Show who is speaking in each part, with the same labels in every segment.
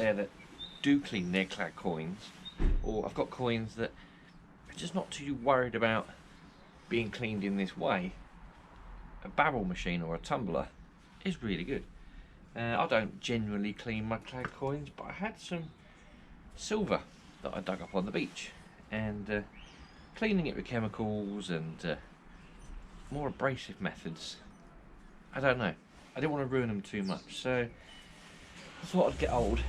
Speaker 1: there that do clean their clad coins, or I've got coins that are just not too worried about being cleaned in this way, a barrel machine or a tumbler is really good. I don't generally clean my clad coins, but I had some silver that I dug up on the beach, and cleaning it with chemicals and more abrasive methods, I don't know, I didn't want to ruin them too much, so I thought I'd get hold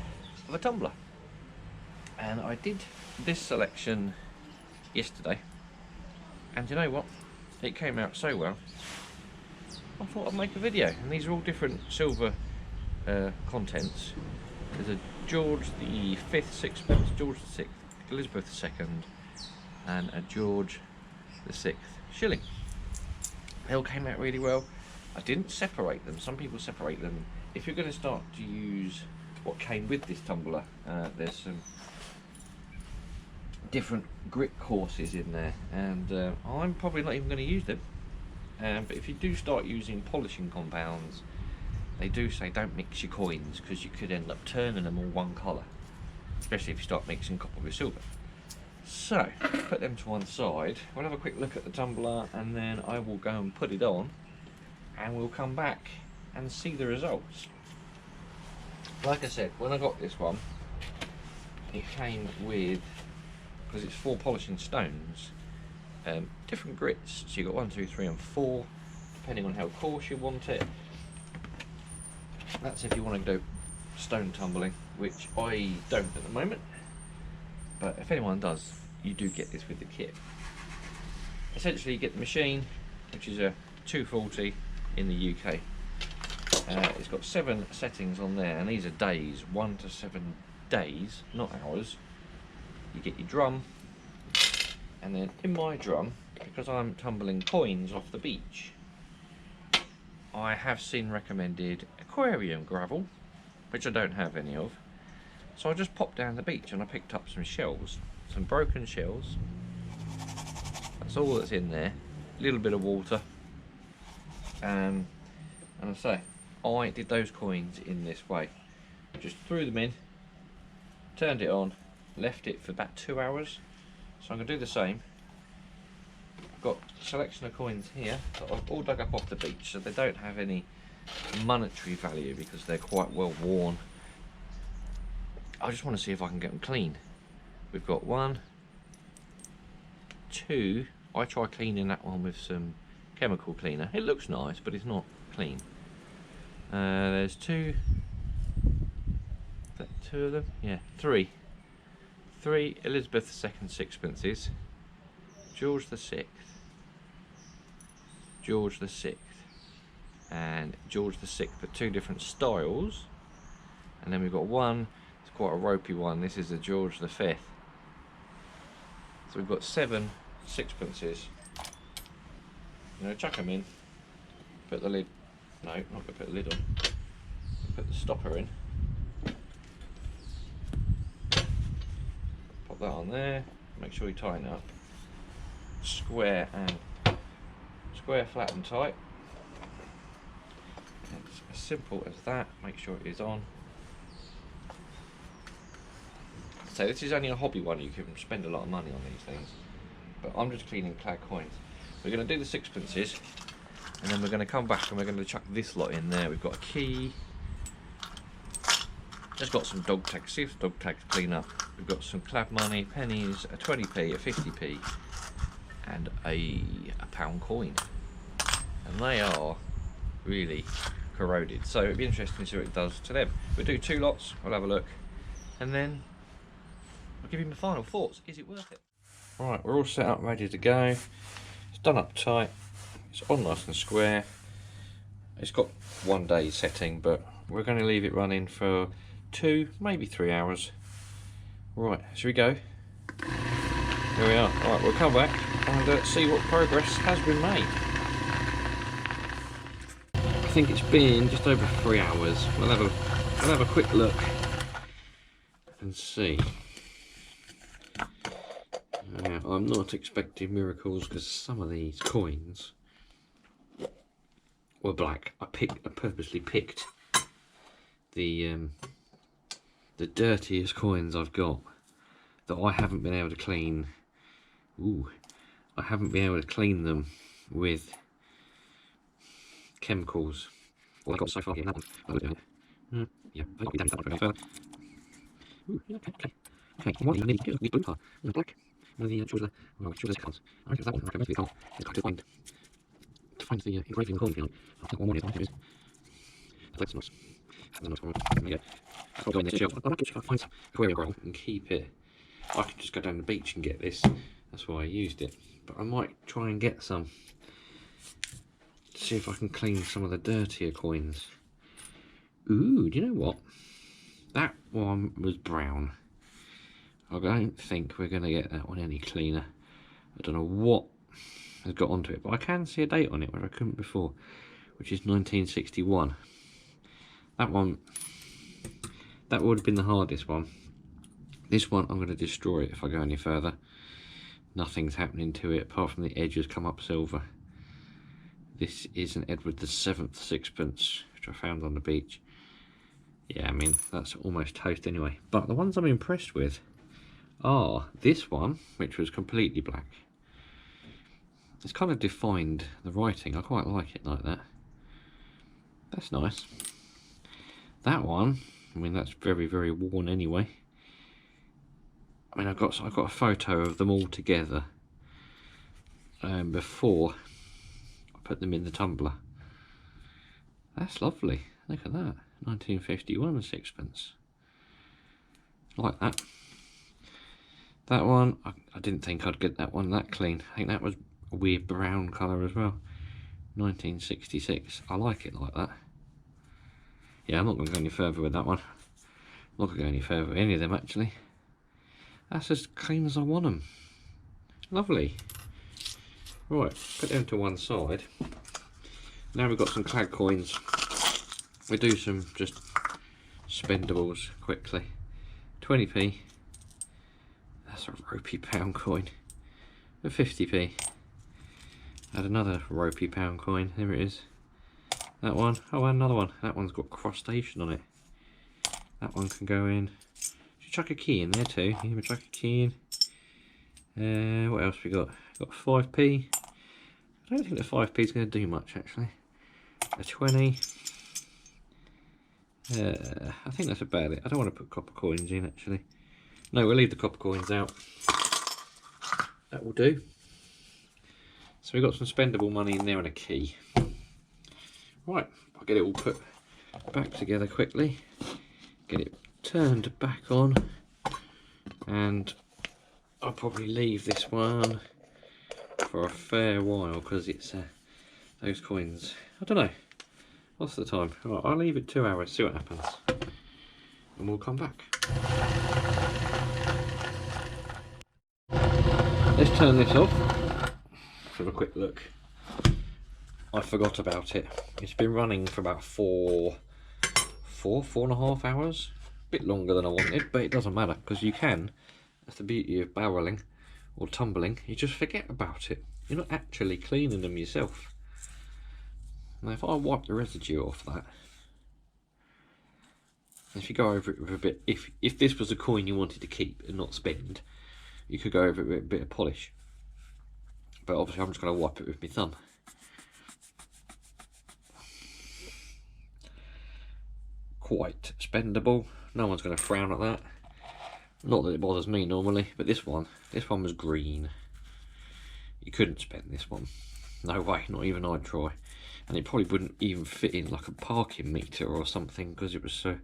Speaker 1: of a tumbler. And I did this selection yesterday, and you know what, it came out so well I thought I'd make a video. And these are all different silver contents. There's a George the 5th sixpence, George the 6th, Elizabeth II, and a George the 6th shilling. They all came out really well. I didn't separate them. Some people separate them. If you're going to start to use what came with this tumbler, there's some different grit courses in there, and I'm probably not even going to use them. But if you do start using polishing compounds, they do say don't mix your coins, because you could end up turning them all one colour, especially if you start mixing copper with silver. So put them to one side. We'll have a quick look at the tumbler, and then I will go and put it on, and we'll come back and see the results. Like I said, when I got this one, it came with, because it's 4 polishing stones, different grits. So you've got 1, 2, 3 and 4, depending on how coarse you want it. That's if you want to do stone tumbling, which I don't at the moment, but if anyone does, you do get this with the kit. Essentially you get the machine, which is a 240 in the UK. It's got 7 settings on there, and these are days, 1 to 7 days, not hours. You get your drum, and then in my drum, because I'm tumbling coins off the beach, I have seen recommended aquarium gravel, which I don't have any of. So I just popped down the beach and I picked up some shells, some broken shells. That's all that's in there. A little bit of water. And I say, I did those coins in this way. Just threw them in, turned it on, left it for about 2 hours. So I'm going to do the same. I've got a selection of coins here that I've all dug up off the beach, so they don't have any monetary value because they're quite well worn. I just want to see if I can get them clean. We've got 1, 2. I try cleaning that one with some chemical cleaner. It looks nice, but it's not clean. There's 2. Is that 2 of them? Yeah, 3. 3 Elizabeth II sixpences, George the 6th, George the 6th, and George the 6th, but 2 different styles. And then we've got one, it's quite a ropey one, this is the George the 5th. So we've got 7 sixpences. I'm going to chuck them in, put the lid, no, not going to put the lid on, put the stopper in. Pop that on there, make sure you tighten it up. Square, flat and tight. It's as simple as that. Make sure it is on. So this is only a hobby one, you can spend a lot of money on these things, but I'm just cleaning clad coins. We're going to do the sixpences, and then we're going to come back and we're going to chuck this lot in there. We've got a key, just got some dog tags, see if the dog tags clean up. We've got some clad money, pennies, a 20p, a 50p, and a pound coin. And they are really corroded, so it'd be interesting to see what it does to them. We'll do 2 lots, we'll have a look, and then I'll give you my final thoughts. Is it worth it? Right, we're all set up, ready to go. It's done up tight, it's on nice and square. It's got 1 day setting, but we're going to leave it running for 2, maybe 3 hours. Right, shall we go? Here we are. Right, we'll come back and see what progress has been made. I think it's been just over 3 hours. We'll have a quick look and see. I'm not expecting miracles because some of these coins were black. I purposely picked the the dirtiest coins I've got that I haven't been able to clean. Ooh, I haven't been able to clean them with chemicals. Well, I got so far here. That one. Yeah, I got down that one further. Ooh, yeah, okay. One thing I need to do is blue part. Black. One of the choose the cards. I reckon that one. I reckon most of the cards. It's got to find the engraving coin. I'll take one more. It is. That's nice. That's a nice one. There we go. I'll go in this shelf. I'd like to find some aquarium roll and keep it. I could just go down the beach and get this. That's why I used it. But I might try and get some. See if I can clean some of the dirtier coins. Ooh, do you know what? That one was brown. I don't think we're going to get that one any cleaner. I don't know what has got onto it, but I can see a date on it where I couldn't before, which is 1961. That one, that would have been the hardest one. This one I'm going to destroy it if I go any further. Nothing's happening to it apart from the edges come up silver. This is an Edward VII sixpence, which I found on the beach. Yeah, I mean, that's almost toast anyway. But the ones I'm impressed with are this one, which was completely black. It's kind of defined the writing. I quite like it like that. That's nice. That one, I mean, that's very, very worn anyway. I mean, I've got a photo of them all together before I put them in the tumbler. That's lovely. Look at that. 1951 sixpence. I like that. That one, I didn't think I'd get that one that clean. I think that was a weird brown colour as well. 1966. I like it like that. Yeah, I'm not going to go any further with that one. I'm not going to go any further with any of them actually. That's as clean as I want them. Lovely. Right, put them to one side. Now we've got some clad coins. We do some just spendables quickly. 20p. That's a ropey pound coin. A 50p. Add another ropey pound coin. There it is. That one. Oh, and another one. That one's got crustacean on it. That one can go in. Should chuck a key in there too. You can chuck a key in. What else we got? Got 5p. I don't think the 5p is going to do much actually. A 20. I think that's about it. I don't want to put copper coins in actually. No, we'll leave the copper coins out. That will do. So we've got some spendable money in there and a key. Right, I'll get it all put back together quickly. Get it turned back on. And I'll probably leave this one for a fair while because it's those coins. I don't know. What's the time? Right, I'll leave it 2 hours, see what happens. And we'll come back. Let's turn this off. Let's have a quick look. I forgot about it. It's been running for about four and a half hours. A bit longer than I wanted, but it doesn't matter because you can. That's the beauty of barreling or tumbling. You just forget about it. You're not actually cleaning them yourself. Now if I wipe the residue off that, if you go over it with a bit, if this was a coin you wanted to keep and not spend, you could go over it with a bit of polish. But obviously I'm just going to wipe it with my thumb. Quite spendable. No one's going to frown at that. Not that it bothers me normally, but this one was green. You couldn't spend this one. No way, not even I'd try. And it probably wouldn't even fit in like a parking meter or something because it was so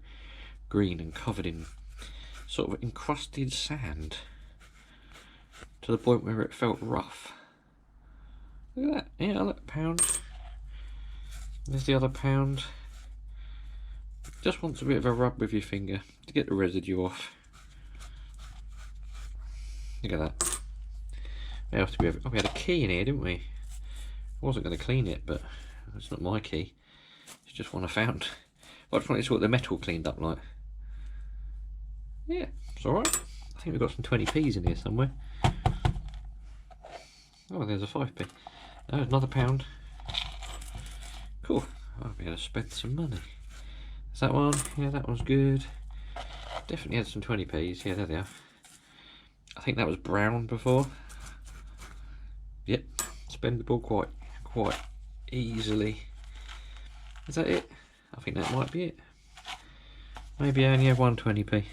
Speaker 1: green and covered in sort of encrusted sand to the point where it felt rough. Look at that. Yeah, look, pound. There's the other pound. Just wants a bit of a rub with your finger to get the residue off. Look at that. We had a key in here, didn't we? I wasn't going to clean it, but it's not my key. It's just one I found. But I just wanted to see what the metal cleaned up like. Yeah, it's alright. I think we've got some 20p's in here somewhere. Oh, there's a 5p. Oh, there's another pound. Cool. I'll be able to spend some money. Is that one? Yeah, that one's good. Definitely had some 20p's. Yeah, there they are. I think that was brown before. Yep, spendable quite easily. Is that it? I think that might be it. Maybe I only have one 20p.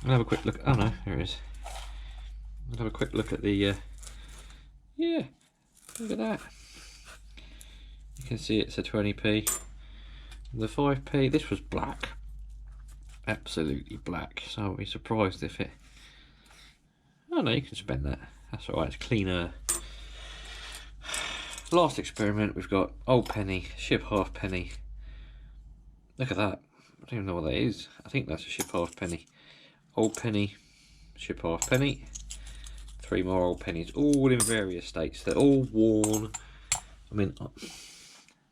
Speaker 1: I'll have a quick look. Oh no, there it is. I'll have a quick look at the. Yeah, look at that. You can see it's a 20p. The 5p. This was black. Absolutely black. So I'll be surprised if it. Oh no, you can spend that. That's alright. It's cleaner. Last experiment, we've got old penny, ship halfpenny. Look at that. I don't even know what that is. I think that's a ship halfpenny. Old penny, ship halfpenny. 3 more old pennies, all in various states. They're all worn. I mean,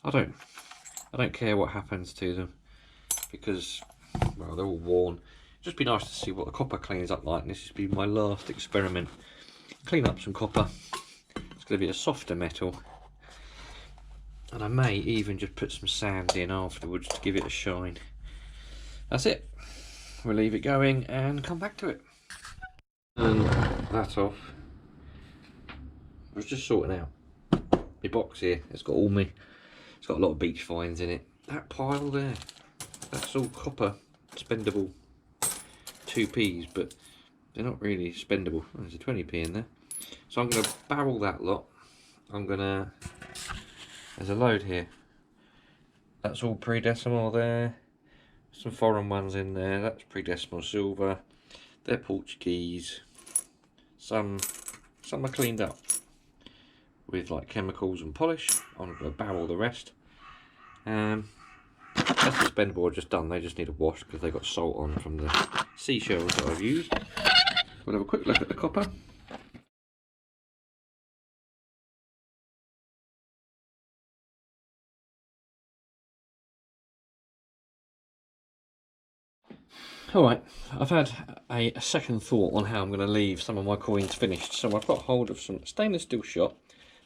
Speaker 1: I don't care what happens to them because, well, they're all worn. It'd just be nice to see what the copper cleans up like. And this will be my last experiment. Clean up some copper. It's going to be a softer metal. And I may even just put some sand in afterwards to give it a shine. That's it. We'll leave it going and come back to it. And that's off. I was just sorting out my box here. It's got it's got a lot of beach finds in it. That pile there, that's all copper spendable 2p's, but they're not really spendable. Oh, there's a 20p in there. So I'm going to barrel that lot. There's a load here. That's all pre-decimal there. Some foreign ones in there. That's pre-decimal silver. They're Portuguese. Some are cleaned up with like chemicals and polish. I'm going to barrel the rest. That's the spendable I've just done. They just need a wash because they got salt on from the seashells that I've used. We'll have a quick look at the copper. Alright, I've had a second thought on how I'm going to leave some of my coins finished. So I've got hold of some stainless steel shot.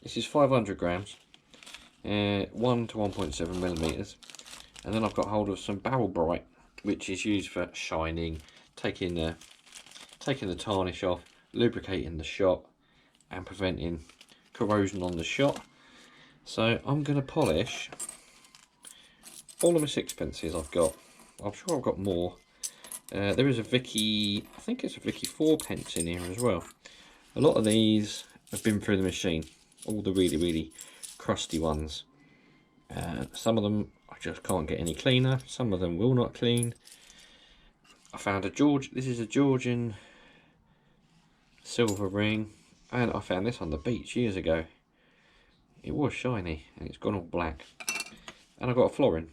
Speaker 1: This is 500 grams, 1 to 1.7 millimeters. And then I've got hold of some barrel bright, which is used for shining, taking the tarnish off, lubricating the shot, and preventing corrosion on the shot. So I'm going to polish all of my sixpences I've got. I'm sure I've got more. There is a Vicky, I think it's a Vicky 4p in here as well. A lot of these have been through the machine, all the really crusty ones. Some of them I just can't get any cleaner, some of them will not clean. I found this is a Georgian silver ring, and I found this on the beach years ago. It was shiny and it's gone all black. And I got a florin.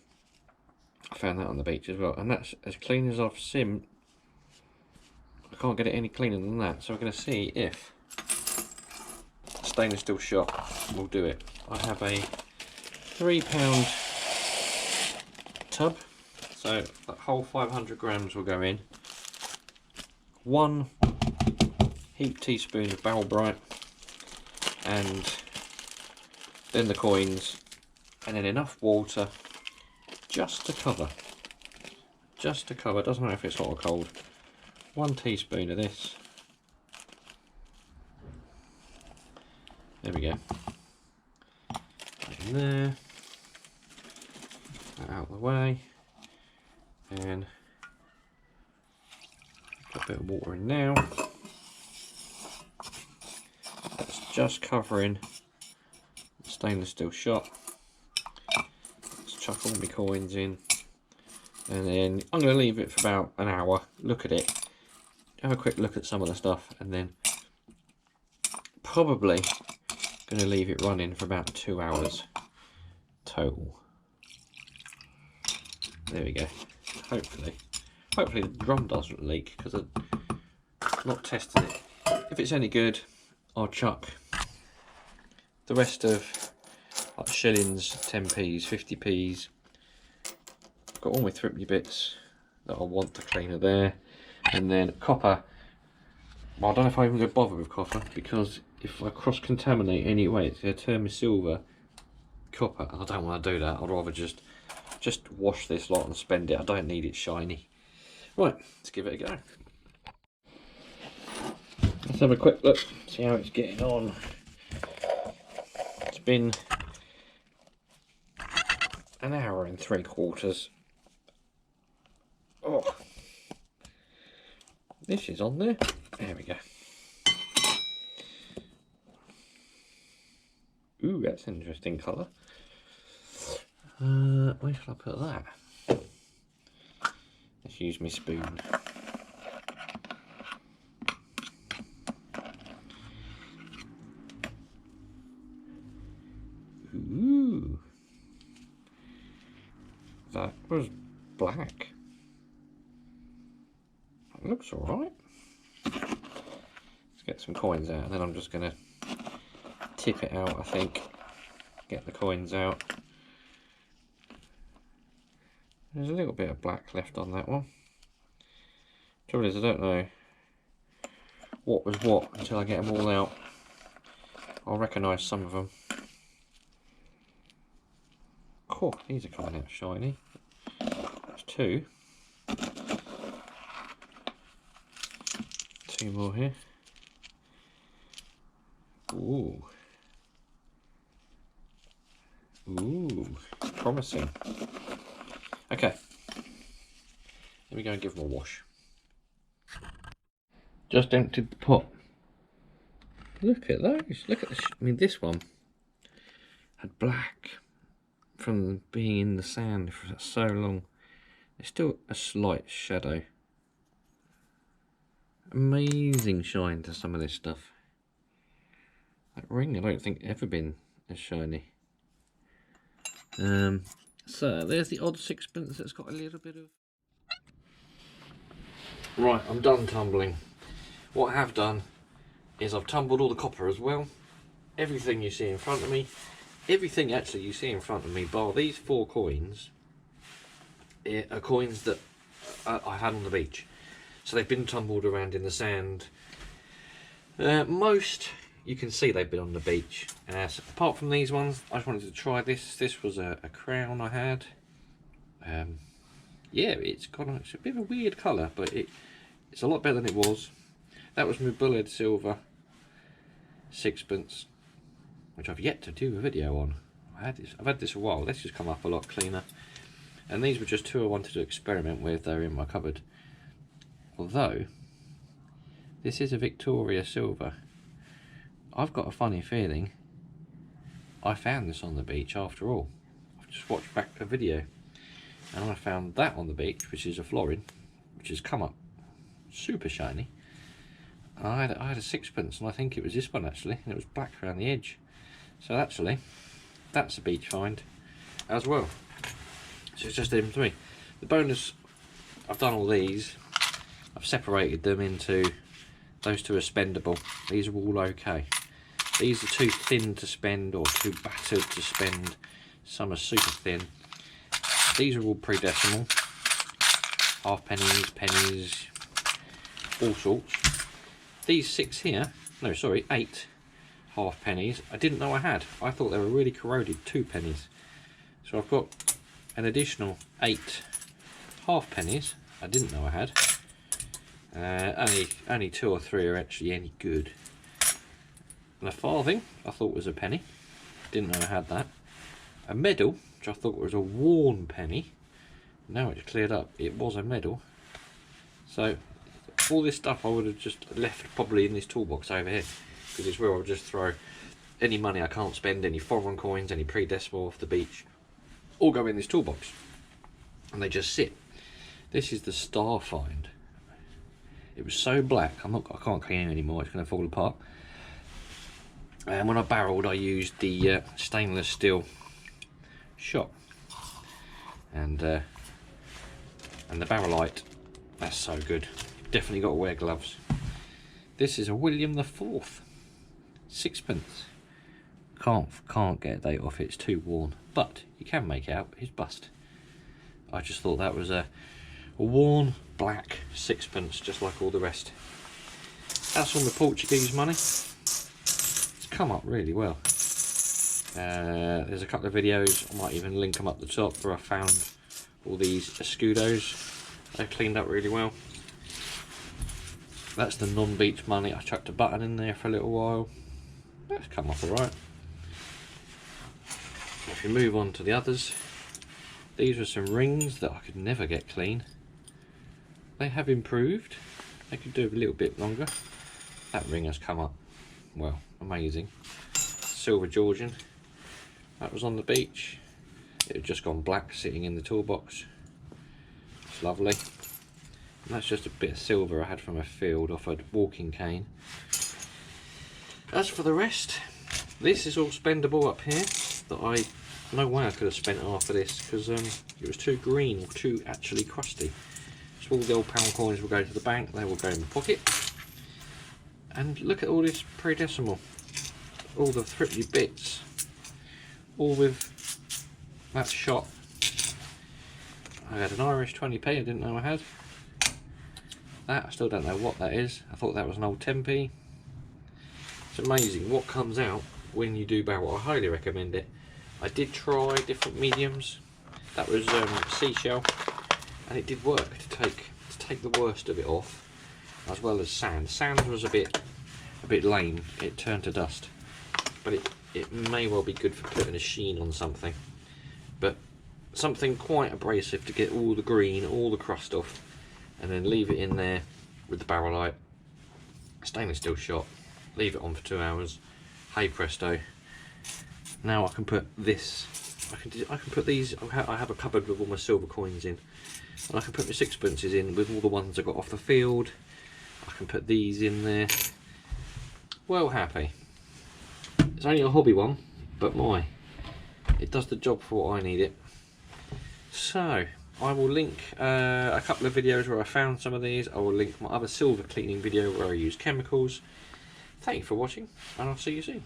Speaker 1: I found that on the beach as well, and that's as clean as I've seen. I can't get it any cleaner than that, so we're going to see if stainless steel shot will do it. I have a £3 tub, so that whole 500 grams will go in. 1 heaped teaspoon of barrel bright, and then the coins, and then enough water just to cover. Doesn't matter if it's hot or cold. 1 teaspoon of this. There we go. Put it in there. That out of the way. And put a bit of water in now. That's just covering the stainless steel shot. Chuck all my coins in, and then I'm going to leave it for about an hour, look at it, have a quick look at some of the stuff, and then probably going to leave it running for about 2 hours total. There we go. Hopefully the drum doesn't leak, because I've not tested it. If it's any good, I'll chuck the rest of like shillings, 10p's, 50p's. Got all my thripney bits that I want to clean are there. And then copper. Well, I don't know if I even go bother with copper, because if I cross-contaminate anyway, it's going to turn my silver copper. I don't want to do that. I'd rather just wash this lot and spend it. I don't need it shiny. Right, let's give it a go. Let's have a quick look, see how it's getting on. It's been an hour and 3/4. Oh, this is on there. There we go. Ooh, that's an interesting colour. Where shall I put that? Let's use my spoon. Ooh, that was black. That looks alright. Let's get some coins out, and then I'm just going to tip it out, I think. Get the coins out. There's a little bit of black left on that one. Trouble is, I don't know what was what until I get them all out. I'll recognise some of them. Cool, these are coming out shiny. That's two. Two more here. Ooh. Ooh, promising. Okay, let me go and give them a wash. Just emptied the pot. Look at those. Look at this. I mean, this one had black from being in the sand for so long. There's still a slight shadow. Amazing shine to some of this stuff. That ring I don't think ever been as shiny. So there's the odd sixpence that's got a little bit of... Right, I'm done tumbling. What I have done is I've tumbled all the copper as well. Everything you see in front of me, everything actually you see in front of me, bar these 4 coins, are coins that I had on the beach. So they've been tumbled around in the sand. Most you can see they've been on the beach. So apart from these ones, I just wanted to try this. This was a crown I had. Yeah, it's a bit of a weird colour, but it's a lot better than it was. That was my bullet silver sixpence, which I've yet to do a video on. I've had this a while. This has come up a lot cleaner. And these were just 2 I wanted to experiment with. They're in my cupboard. Although this is a Victoria silver. I've got a funny feeling I found this on the beach after all. I've just watched back a video and I found that on the beach, which is a florin, which has come up super shiny. I had a sixpence, and I think it was this one actually, and it was black around the edge. So actually, that's a beach find as well. So it's just them 3. The bonus, I've done all these. I've separated them into, those 2 are spendable. These are all okay. These are too thin to spend or too battered to spend. Some are super thin. These are all pre-decimal. Half pennies, pennies, all sorts. These 6 here, no sorry, 8 half pennies, I didn't know I had. I thought they were really corroded 2 pennies. So I've got an additional 8 half pennies I didn't know I had. Only 2 or 3 are actually any good. And a farthing I thought was a penny, didn't know I had that. A medal, which I thought was a worn penny, now it's cleared up, it was a medal. So all this stuff I would have just left probably in this toolbox over here, because it's where I'll just throw any money I can't spend, any foreign coins, any pre-decimal off the beach, all go in this toolbox and they just sit. This is the star find. It was so black, I can't clean it anymore, it's going to fall apart. And when I barreled, I used the stainless steel shot, and the barrelite, that's so good. Definitely got to wear gloves. This is a William IV sixpence. Can't get a date off it, it's too worn, but you can make out his bust. I just thought that was a worn black sixpence, just like all the rest. That's all the Portuguese money. It's come up really well. There's a couple of videos, I might even link them up the top, where I found all these escudos They've cleaned up really well. That's the non-beach money. I chucked a button in there for a little while. That's come off alright. If you move on to the others, these were some rings that I could never get clean. They have improved. They could do a little bit longer. That ring has come up, well, amazing. Silver Georgian. That was on the beach. It had just gone black sitting in the toolbox. It's lovely. And that's just a bit of silver I had from a field off a walking cane. As for the rest, this is all spendable up here. No way I could have spent half of this because it was too green or too actually crusty. So all the old pound coins will go to the bank, they will go in the pocket. And look at all this pre-decimal. All the thrifty bits. All with that shot. I had an Irish 20p I didn't know I had. That, I still don't know what that is. I thought that was an old 10p. It's amazing what comes out when you do barrel. I highly recommend it. I did try different mediums. That was seashell, and it did work to take the worst of it off, as well as sand. Sand was a bit lame. It turned to dust, but it may well be good for putting a sheen on something. But something quite abrasive to get all the green, all the crust off, and then leave it in there with the barrel light. Stainless steel shot. Leave it on for 2 hours. Hey presto. Now I can put this. I can put these. I have a cupboard with all my silver coins in, and I can put my sixpences in with all the ones I got off the field. I can put these in there. Well happy. It's only a hobby one, but it does the job for what I need it. So I will link a couple of videos where I found some of these. I will link my other silver cleaning video where I use chemicals. Thank you for watching, and I'll see you soon.